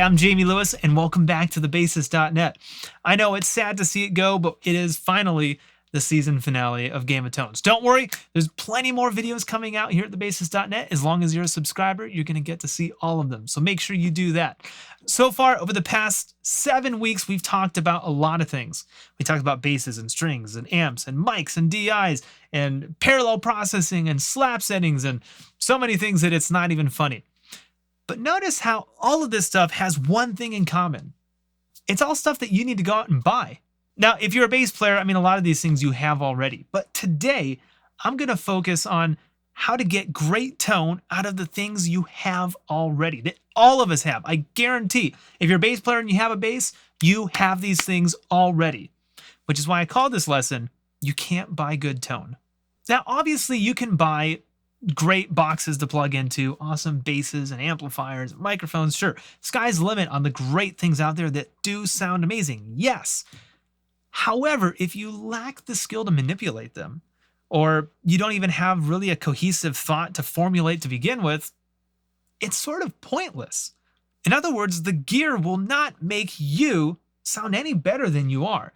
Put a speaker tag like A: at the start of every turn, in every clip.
A: I'm Jamie Lewis, and welcome back to thebasis.net. I know it's sad to see it go, but it is finally the season finale of Game of Tones. Don't worry, there's plenty more videos coming out here at thebasis.net. As long as you're a subscriber, you're going to get to see all of them, so make sure you do that. So far, over the past 7 weeks, we've talked about a lot of things. We talked about basses and strings and amps and mics and DIs and parallel processing and slap settings and so many things that it's not even funny. But notice how all of this stuff has one thing in common. It's all stuff that you need to go out and buy. Now, if you're a bass player, I mean, a lot of these things you have already. But today, I'm going to focus on how to get great tone out of the things you have already, that all of us have. I guarantee, if you're a bass player and you have a bass, you have these things already. Which is why I call this lesson, You Can't Buy Good Tone. Now, obviously, you can buy great boxes to plug into, awesome basses and amplifiers, microphones, sure. Sky's the limit on the great things out there that do sound amazing, yes. However, if you lack the skill to manipulate them, or you don't even have really a cohesive thought to formulate to begin with, it's sort of pointless. In other words, the gear will not make you sound any better than you are.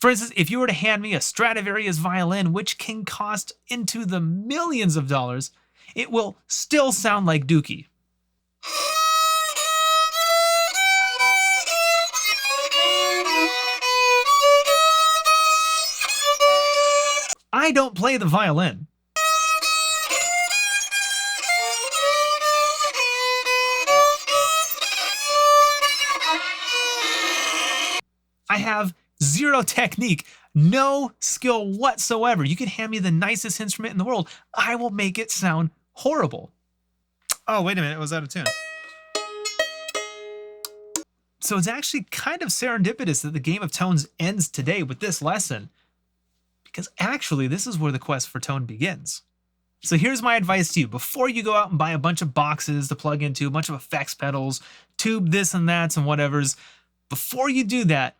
A: For instance, if you were to hand me a Stradivarius violin, which can cost into the millions of dollars, it will still sound like Dookie. I don't play the violin. I have zero technique, no skill whatsoever. You can hand me the nicest instrument in the world, I will make it sound horrible. Oh, wait a minute, it was out of tune. So it's actually kind of serendipitous that the Game of Tones ends today with this lesson, because actually this is where the quest for tone begins. So here's my advice to you. Before you go out and buy a bunch of boxes to plug into, a bunch of effects pedals, tube this and that's and whatevers, before you do that,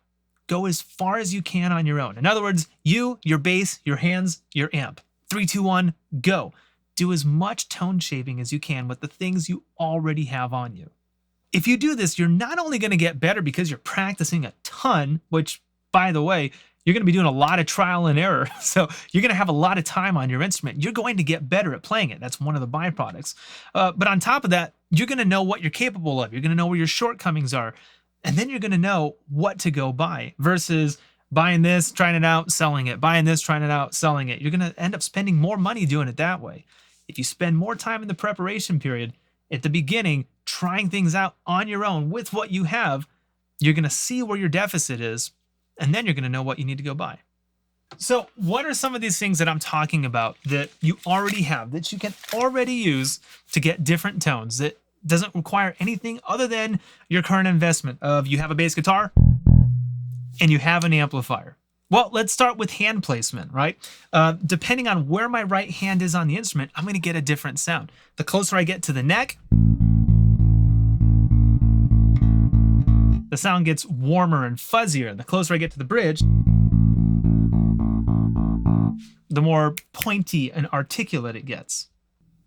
A: go as far as you can on your own. In other words, you, your bass, your hands, your amp. 3, 2, 1, go. Do as much tone shaping as you can with the things you already have on you. If you do this, you're not only going to get better because you're practicing a ton, which, by the way, you're going to be doing a lot of trial and error. So you're going to have a lot of time on your instrument. You're going to get better at playing it. That's one of the byproducts. But on top of that, you're going to know what you're capable of. You're going to know where your shortcomings are. And then you're going to know what to go buy versus buying this, trying it out, selling it, buying this, trying it out, selling it. You're going to end up spending more money doing it that way. If you spend more time in the preparation period at the beginning, trying things out on your own with what you have, you're going to see where your deficit is, and then you're going to know what you need to go buy. So what are some of these things that I'm talking about that you already have, that you can already use to get different tones, that doesn't require anything other than your current investment of you have a bass guitar and you have an amplifier? Well, let's start with hand placement, right? Depending on where my right hand is on the instrument, I'm going to get a different sound. The closer I get to the neck, the sound gets warmer and fuzzier. The closer I get to the bridge, the more pointy and articulate it gets.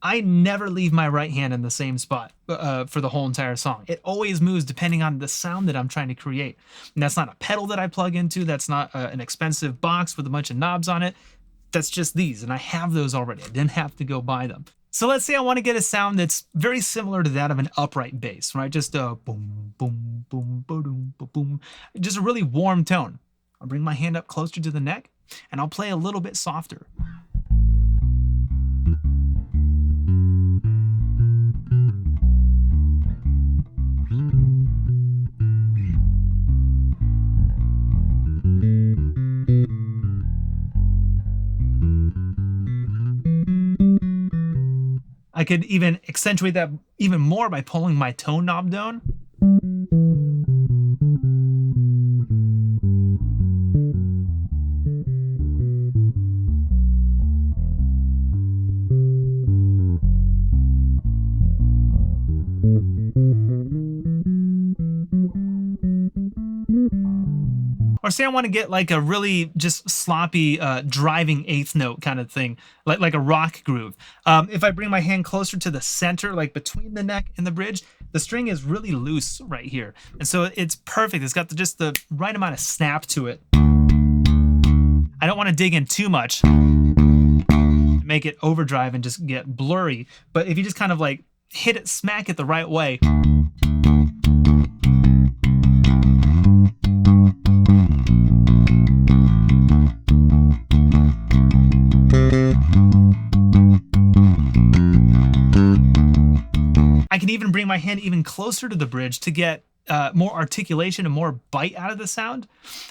A: I never leave my right hand in the same spot for the whole entire song. It always moves depending on the sound that I'm trying to create. And that's not a pedal that I plug into. That's not an expensive box with a bunch of knobs on it. That's just these, and I have those already. I didn't have to go buy them. So let's say I want to get a sound that's very similar to that of an upright bass, right? Just a boom, boom, boom, boom, boom, boom. Just a really warm tone. I'll bring my hand up closer to the neck, and I'll play a little bit softer. I could even accentuate that even more by pulling my tone knob down. Or say I want to get like a really just sloppy driving eighth note kind of thing, like a rock groove. If I bring my hand closer to the center, like between the neck and the bridge, the string is really loose right here. And so it's perfect. It's got just the right amount of snap to it. I don't want to dig in too much, make it overdrive and just get blurry. But if you just kind of like hit it, smack it the right way, I can even bring my hand even closer to the bridge to get more articulation and more bite out of the sound.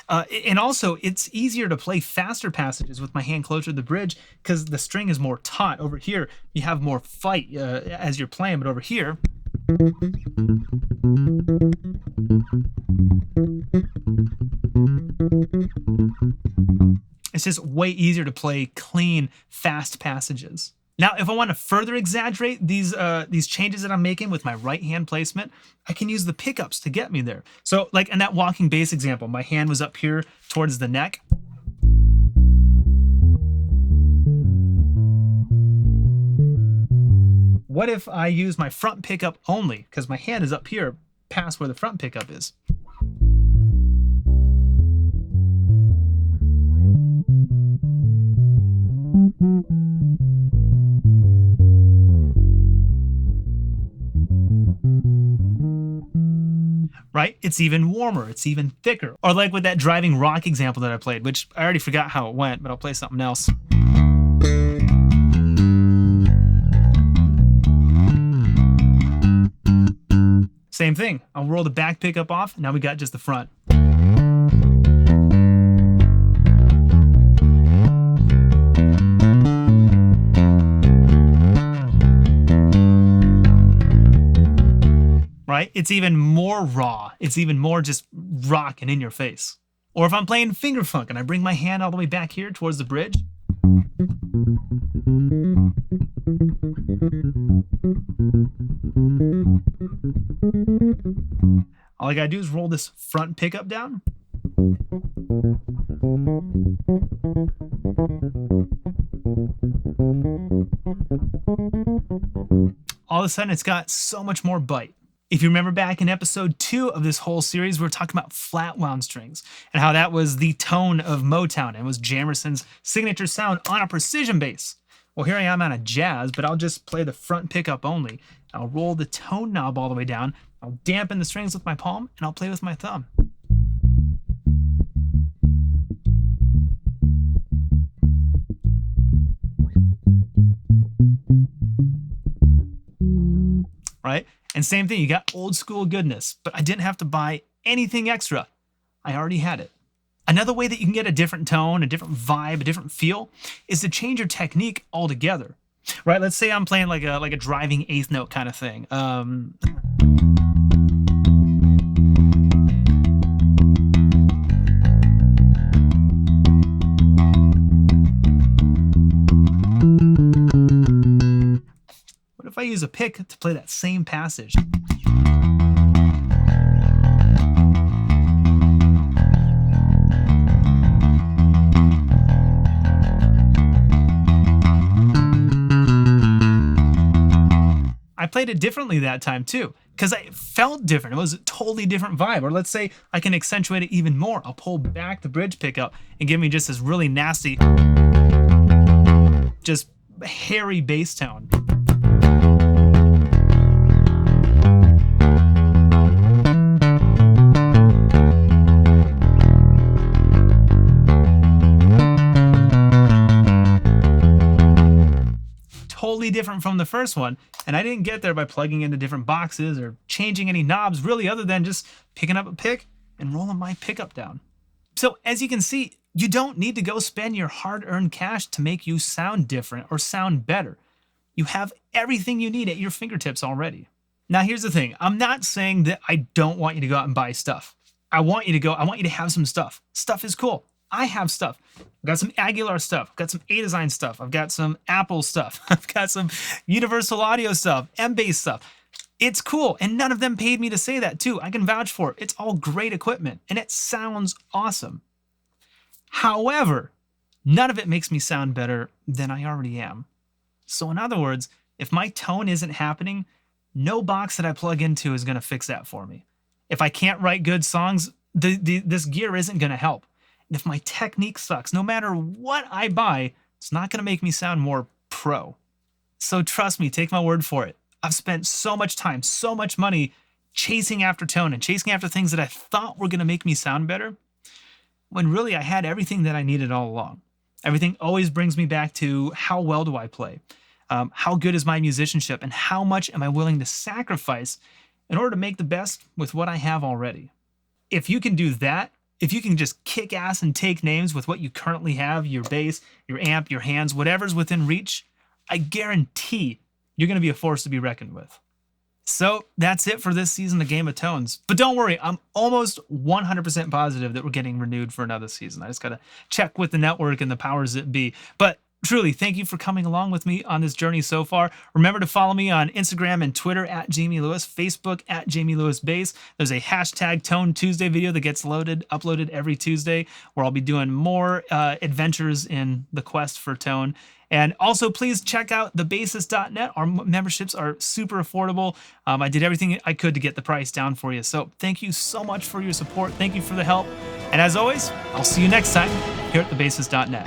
A: And also, it's easier to play faster passages with my hand closer to the bridge because the string is more taut. Over here, you have more fight as you're playing, but over here, it's just way easier to play clean, fast passages. Now, if I want to further exaggerate these changes that I'm making with my right hand placement, I can use the pickups to get me there. So like in that walking bass example, my hand was up here towards the neck. What if I use my front pickup only? Because my hand is up here past where the front pickup is. Right? It's even warmer, it's even thicker. Or like with that driving rock example that I played, which I already forgot how it went, but I'll play something else. Same thing. I'll roll the back pickup off, now we got just the front. Right? It's even more raw. It's even more just rock and in your face. Or if I'm playing finger funk and I bring my hand all the way back here towards the bridge. All I gotta do is roll this front pickup down. All of a sudden, it's got so much more bite. If you remember back in episode 2 of this whole series, we were talking about flat wound strings and how that was the tone of Motown and was Jamerson's signature sound on a precision bass. Well, here I am on a jazz, but I'll just play the front pickup only. I'll roll the tone knob all the way down. I'll dampen the strings with my palm and I'll play with my thumb. Right? And same thing, you got old school goodness, but I didn't have to buy anything extra. I already had it. Another way that you can get a different tone, a different vibe, a different feel is to change your technique altogether. Right? Let's say I'm playing like a driving eighth note kind of thing. What if I use a pick to play that same passage? I played it differently that time too, because I felt different. It was a totally different vibe. Or let's say I can accentuate it even more. I'll pull back the bridge pickup and give me just this really nasty, just hairy bass tone. Totally different from the first one, and I didn't get there by plugging into different boxes or changing any knobs really, other than just picking up a pick and rolling my pickup down. So as you can see, you don't need to go spend your hard-earned cash to make you sound different or sound better. You have everything you need at your fingertips already. Now here's the thing, I'm not saying that I don't want you to go out and buy stuff. I want you to have some stuff. Stuff is cool. I have stuff. I've got some Aguilar stuff. I've got some A-Design stuff. I've got some Apple stuff. I've got some Universal Audio stuff, M-Bass stuff. It's cool, and none of them paid me to say that too. I can vouch for it. It's all great equipment, and it sounds awesome. However, none of it makes me sound better than I already am. So in other words, if my tone isn't happening, no box that I plug into is going to fix that for me. If I can't write good songs, this gear isn't going to help. And if my technique sucks, no matter what I buy, it's not going to make me sound more pro. So trust me, take my word for it. I've spent so much time, so much money chasing after tone and chasing after things that I thought were going to make me sound better, when really I had everything that I needed all along. Everything always brings me back to how well do I play? How good is my musicianship? And how much am I willing to sacrifice in order to make the best with what I have already? If you can do that, if you can just kick ass and take names with what you currently have, your bass, your amp, your hands, whatever's within reach, I guarantee you're going to be a force to be reckoned with. So that's it for this season of Game of Tones. But don't worry, I'm almost 100% positive that we're getting renewed for another season. I just got to check with the network and the powers that be. But truly, thank you for coming along with me on this journey so far. Remember to follow me on Instagram and Twitter at Jamie Lewis, Facebook at Jamie Lewis Bass. There's a hashtag Tone Tuesday video that gets uploaded every Tuesday, where I'll be doing more adventures in the quest for tone. And also, please check out thebassist.net. Our memberships are super affordable. I did everything I could to get the price down for you. So thank you so much for your support. Thank you for the help. And as always, I'll see you next time here at thebassist.net.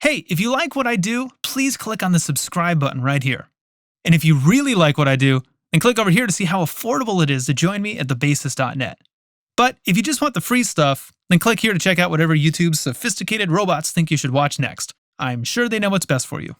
A: Hey, if you like what I do, please click on the subscribe button right here. And if you really like what I do, then click over here to see how affordable it is to join me at thebassist.net. But if you just want the free stuff, then click here to check out whatever YouTube's sophisticated robots think you should watch next. I'm sure they know what's best for you.